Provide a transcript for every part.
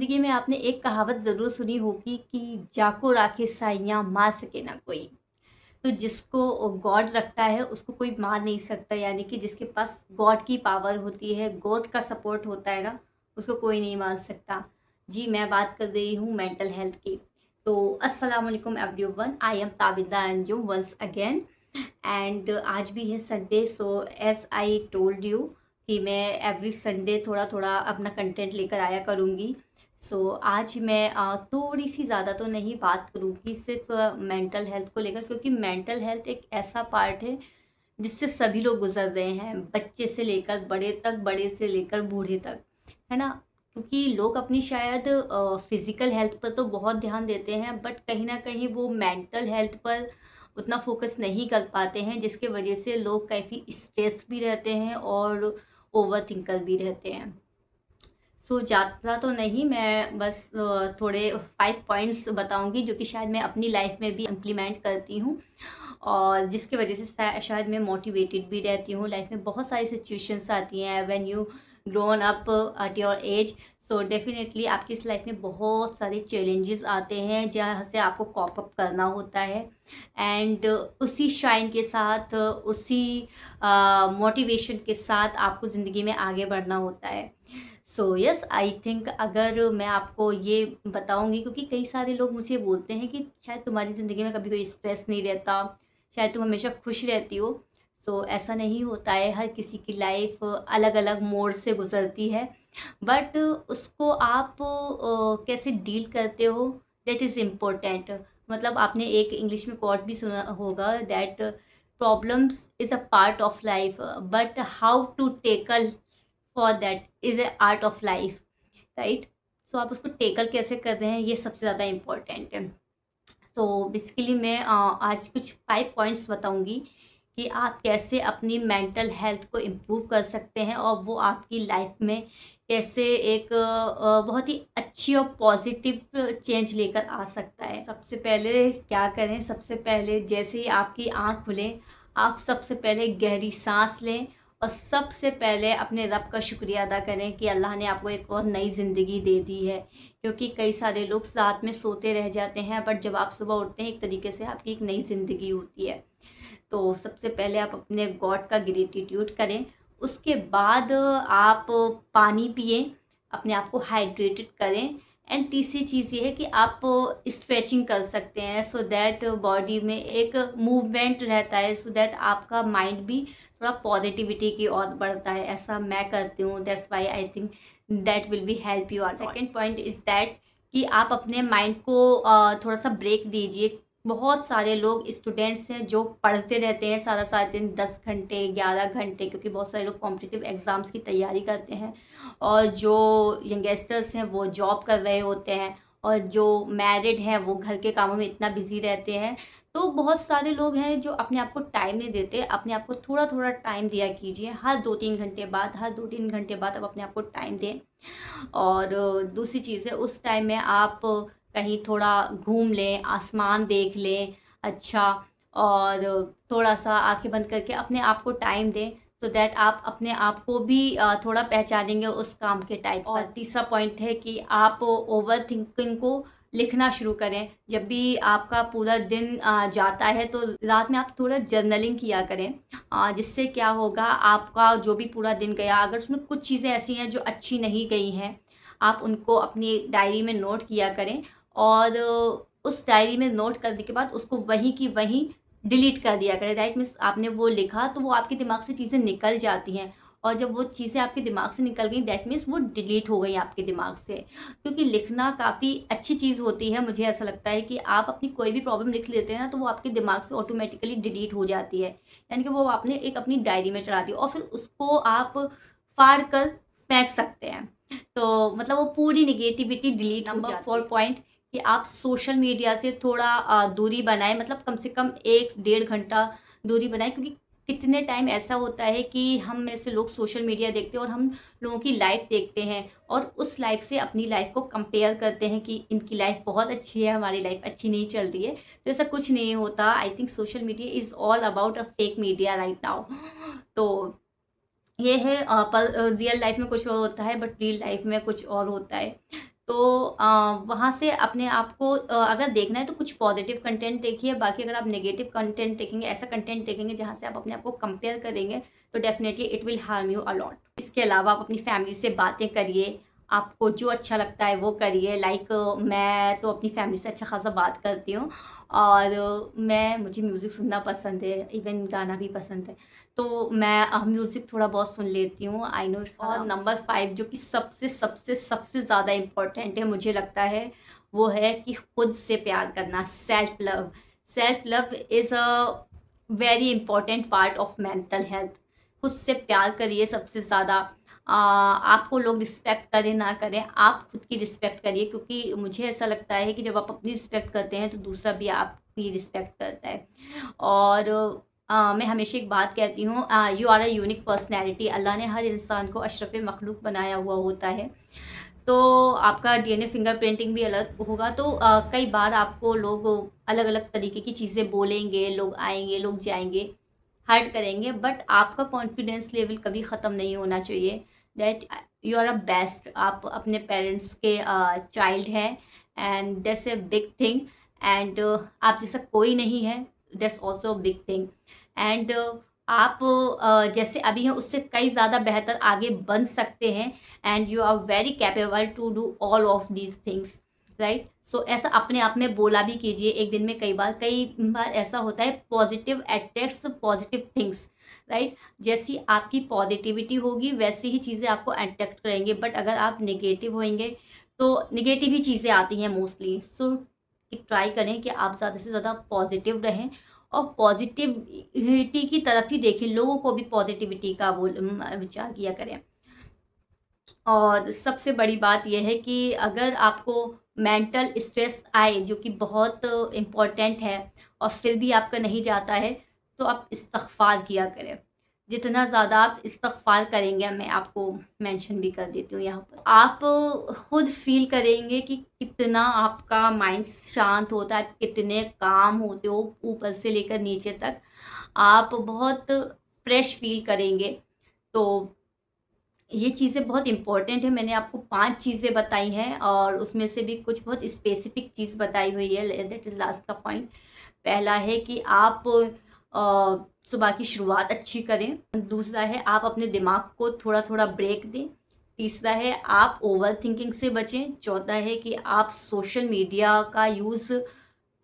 ज़िंदगी में आपने एक कहावत ज़रूर सुनी होगी कि जाको राखे साइयाँ मार सके ना कोई। तो जिसको गॉड रखता है उसको कोई मार नहीं सकता, यानी कि जिसके पास गॉड की पावर होती है, गॉड का सपोर्ट होता है ना, उसको कोई नहीं मार सकता। जी, मैं बात कर रही हूँ मेंटल हेल्थ की। तो अस्सलाम वालेकुम everyone, I am Tabida Anjum once again. And आज भी है Sunday, so as I told you कि मैं एवरी संडे थोड़ा थोड़ा अपना कंटेंट लेकर आया करूँगी। आज मैं थोड़ी सी ज़्यादा तो नहीं बात करूँगी सिर्फ मेंटल हेल्थ को लेकर, क्योंकि मेंटल हेल्थ एक ऐसा पार्ट है जिससे सभी लोग गुजर रहे हैं, बच्चे से लेकर बड़े तक, बड़े से लेकर बूढ़े तक, है ना। क्योंकि लोग अपनी शायद फिज़िकल हेल्थ पर तो बहुत ध्यान देते हैं, बट कहीं ना कहीं वो मेंटल हेल्थ पर उतना फोकस नहीं कर पाते हैं, जिसके वजह से लोग काफ़ी स्ट्रेस भी रहते हैं और ओवर थिंकर भी रहते हैं। ज़्यादा तो नहीं, मैं बस थोड़े 5 पॉइंट्स बताऊंगी जो कि शायद मैं अपनी लाइफ में भी इम्प्लीमेंट करती हूँ, और जिसकी वजह से शायद मैं मोटिवेटेड भी रहती हूँ। लाइफ में बहुत सारी सिचुएशंस आती हैं when you grown up at your age. Definitely आपकी इस लाइफ में बहुत सारे चैलेंजेस आते हैं जहाँ से आपको कॉप अप करना होता है। एंड उसी शाइन के साथ, उसी मोटिवेशन के साथ आपको ज़िंदगी में आगे बढ़ना होता है। यस, आई थिंक अगर मैं आपको ये बताऊंगी, क्योंकि कई सारे लोग मुझे बोलते हैं कि शायद तुम्हारी ज़िंदगी में कभी कोई स्ट्रेस नहीं रहता, शायद तुम हमेशा खुश रहती हो। ऐसा नहीं होता है, हर किसी की लाइफ अलग अलग मोड़ से गुजरती है, बट उसको आप कैसे डील करते हो, दैट इज़ इम्पोर्टेंट। मतलब आपने एक इंग्लिश में कोट भी सुना होगा, that problems is a part of life, but how to tackle for that is a art of life, right. आप उसको टेकल कैसे कर रहे हैं, ये सबसे ज़्यादा इम्पोर्टेंट है। बेसिकली मैं आज कुछ 5 पॉइंट्स बताऊंगी कि आप कैसे अपनी मेंटल हेल्थ को इम्प्रूव कर सकते हैं, और वो आपकी लाइफ में कैसे एक बहुत ही अच्छी और पॉजिटिव चेंज लेकर आ सकता है। सबसे पहले क्या करें, सबसे पहले जैसे ही आपकी आँख खुले, आप सबसे पहले गहरी सांस लें, और सबसे पहले अपने रब का शुक्रिया अदा करें कि अल्लाह ने आपको एक और नई ज़िंदगी दे दी है। क्योंकि कई सारे लोग रात में सोते रह जाते हैं, बट जब आप सुबह उठते हैं एक तरीके से आपकी एक नई ज़िंदगी होती है। सबसे पहले आप अपने गॉड का ग्रेटिट्यूड करें, उसके बाद आप पानी पिए, अपने आप को हाइड्रेटेड करें। एंड तीसरी चीज़ ये है कि आप स्ट्रेचिंग कर सकते हैं, सो दैट बॉडी में एक मूवमेंट रहता है, सो दैट आपका माइंड भी थोड़ा पॉजिटिविटी की ओर बढ़ता है। ऐसा मैं करती हूँ, that's why I think that will be help you. और सेकेंड पॉइंट इज़ दैट कि आप अपने माइंड को थोड़ा सा ब्रेक दीजिए। बहुत सारे लोग स्टूडेंट्स हैं जो पढ़ते रहते हैं सारा सारा दिन, 10 घंटे 11 घंटे, क्योंकि बहुत सारे लोग कॉम्पिटिटिव एग्ज़ाम्स की तैयारी करते हैं, और जो यंगस्टर्स हैं वो जॉब कर रहे होते हैं, और जो मैरिड हैं वो घर के कामों में इतना बिजी रहते हैं। बहुत सारे लोग हैं जो अपने आप को टाइम नहीं देते। अपने आप को थोड़ा थोड़ा टाइम दिया कीजिए, हर 2-3 घंटे बाद, हर 2-3 घंटे बाद आप अपने आप को टाइम दें। और दूसरी चीज़ है, उस टाइम में आप कहीं थोड़ा घूम लें, आसमान देख लें, अच्छा। और थोड़ा सा आंखें बंद करके अपने आप को टाइम दें, सो दैट आप अपने आप को भी थोड़ा पहचानेंगे उस काम के टाइप। और तीसरा पॉइंट है कि आप ओवर थिंकिंग को लिखना शुरू करें। जब भी आपका पूरा दिन जाता है तो रात में आप थोड़ा जर्नलिंग किया करें, जिससे क्या होगा, आपका जो भी पूरा दिन गया, अगर उसमें कुछ चीज़ें ऐसी हैं जो अच्छी नहीं गई हैं, आप उनको अपनी डायरी में नोट किया करें। और उस डायरी में नोट करने के बाद उसको वहीं की वहीं डिलीट कर दिया करें। राइट मीन्स आपने वो लिखा तो वो आपके दिमाग से चीज़ें निकल जाती हैं, और जब वो चीज़ें आपके दिमाग से निकल गई, दैट मीन्स वो डिलीट हो गई आपके दिमाग से। क्योंकि लिखना काफ़ी अच्छी चीज़ होती है। मुझे ऐसा लगता है कि आप अपनी कोई भी प्रॉब्लम लिख लेते हैं ना, तो वो आपके दिमाग से ऑटोमेटिकली डिलीट हो जाती है, यानी कि वो आपने एक अपनी डायरी में चढ़ा दी, और फिर उसको आप फाड़ कर फेंक सकते हैं। मतलब वो पूरी निगेटिविटी डिलीट हो जाती है। नंबर 4 पॉइंट कि आप सोशल मीडिया से थोड़ा दूरी बनाएं, मतलब कम से कम 1-1.5 घंटा दूरी बनाएं। क्योंकि कितने टाइम ऐसा होता है कि हम में से लोग सोशल मीडिया देखते हैं और हम लोगों की लाइफ देखते हैं, और उस लाइफ से अपनी लाइफ को कंपेयर करते हैं कि इनकी लाइफ बहुत अच्छी है, हमारी लाइफ अच्छी नहीं चल रही है। तो ऐसा कुछ नहीं होता। I think social media is all about a fake media right now. तो ये है, पर रियल लाइफ में कुछ और होता है, बट रियल लाइफ में कुछ और होता है। तो वहाँ से अपने आप को अगर देखना है तो कुछ पॉजिटिव कंटेंट देखिए, बाकी अगर आप नेगेटिव कंटेंट देखेंगे, ऐसा कंटेंट देखेंगे जहाँ से आप अपने आप को कंपेयर करेंगे, तो definitely it will harm you a lot. इसके अलावा आप अपनी फैमिली से बातें करिए, आपको जो अच्छा लगता है वो करिए। लाइक मैं तो अपनी फैमिली से अच्छा खासा बात करती हूँ, और मुझे म्यूज़िक सुनना पसंद है, इवन गाना भी पसंद है, तो मैं म्यूज़िक थोड़ा बहुत सुन लेती हूँ। I know it's. और नंबर 5 जो कि सबसे सबसे सबसे ज़्यादा इम्पोर्टेंट है मुझे लगता है, वो है कि खुद से प्यार करना, self love. Self love is a very important part of mental health. खुद से प्यार करिए सबसे ज़्यादा। आपको लोग रिस्पेक्ट करें ना करें, आप खुद की रिस्पेक्ट करिए, क्योंकि मुझे ऐसा लगता है कि जब आप अपनी रिस्पेक्ट करते हैं तो दूसरा भी आपकी रिस्पेक्ट करता है। और मैं हमेशा एक बात कहती हूँ, you are a unique personality. अल्लाह ने हर इंसान को अशरफ मखलूक बनाया हुआ होता है, तो आपका डीएनए फिंगरप्रिंटिंग भी अलग होगा। तो कई बार आपको लोग अलग अलग तरीके की चीज़ें बोलेंगे, लोग आएंगे, लोग जाएंगे, हर्ट करेंगे, बट आपका कॉन्फिडेंस लेवल कभी ख़त्म नहीं होना चाहिए। That you are a best. आप अपने पेरेंट्स के चाइल्ड हैं, and that's a big thing. And आप जैसा कोई नहीं है, that's also big thing. And आप जैसे अभी हैं उससे कई ज़्यादा बेहतर आगे बन सकते हैं, and you are very capable to do all of these things, right. So ऐसा अपने आप में बोला भी कीजिए एक दिन में। कई बार ऐसा होता है, positive attracts positive things, right. जैसी आपकी पॉजिटिविटी होगी वैसी ही चीज़ें आपको अट्रैक्ट करेंगे, बट अगर आप नेगेटिव होंगे तो नेगेटिव ही चीज़ें आती हैं मोस्टली। सो ट्राई करें कि आप ज़्यादा से ज़्यादा पॉजिटिव रहें, और पॉजिटिविटी की तरफ ही देखें, लोगों को भी पॉजिटिविटी का विचार किया करें। और सबसे बड़ी बात यह है कि अगर आपको मेंटल स्ट्रेस आए, जो कि बहुत इम्पोर्टेंट है, और फिर भी आपका नहीं जाता है, तो आप इस्तग़फ़ार किया करें। जितना ज़्यादा आप इस्तग़फ़ार करेंगे, मैं आपको मेंशन भी कर देती हूँ यहाँ पर, आप खुद फ़ील करेंगे कि कितना आपका माइंड शांत होता है, कितने काम होते हो ऊपर से लेकर नीचे तक। आप बहुत फ्रेश फ़ील करेंगे। तो ये चीज़ें बहुत इम्पोर्टेंट है। मैंने आपको 5 चीज़ें बताई हैं, और उसमें से भी कुछ बहुत स्पेसिफ़िक चीज़ बताई हुई है। दैट इज़ लास्ट का पॉइंट। पहला है कि आप सुबह की शुरुआत अच्छी करें। दूसरा है आप अपने दिमाग को थोड़ा-थोड़ा ब्रेक दें। तीसरा है आप ओवरथिंकिंग से बचें। चौथा है कि आप सोशल मीडिया का यूज़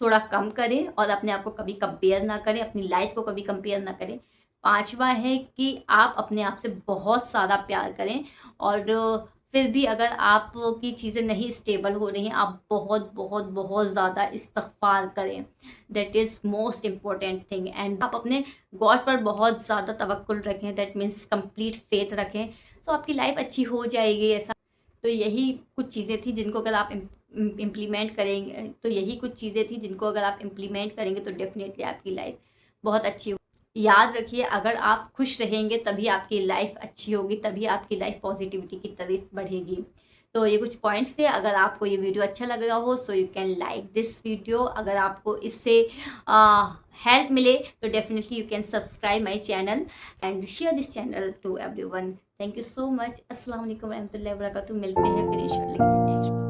थोड़ा कम करें, और अपने आप को कभी कंपेयर ना करें, अपनी लाइफ को कभी कंपेयर ना करें। पाँचवा है कि आप अपने आप से बहुत सारा प्यार करें, और फिर भी अगर आपकी चीज़ें नहीं स्टेबल हो रही हैं, आप बहुत बहुत बहुत ज़्यादा इस्तग़फ़ार करें। That is most important thing. And आप अपने गॉड पर बहुत ज़्यादा तवक्कुल रखें, दैट मीन्स कंप्लीट फेथ रखें, तो आपकी लाइफ अच्छी हो जाएगी। ऐसा, तो यही कुछ चीज़ें थी जिनको अगर आप इम्प्लीमेंट करेंगे, तो यही कुछ चीज़ें थी जिनको अगर आप इम्प्लीमेंट करेंगे तो डेफ़िनेटली आपकी लाइफ बहुत अच्छी हो। याद रखिए, अगर आप खुश रहेंगे तभी आपकी लाइफ अच्छी होगी, तभी आपकी लाइफ पॉजिटिविटी की तरफ बढ़ेगी। तो ये कुछ पॉइंट्स थे। अगर आपको ये वीडियो अच्छा लग रहा हो, so you can like this video. अगर आपको इससे हेल्प मिले तो definitely you can subscribe my channel and share this channel to everyone. Thank you so much. अस्सलाम वालेकुम रहमतुल्लाहि व बरकातुहू। मिलते हैं फिर इंशाल्लाह किसी नेक्स्ट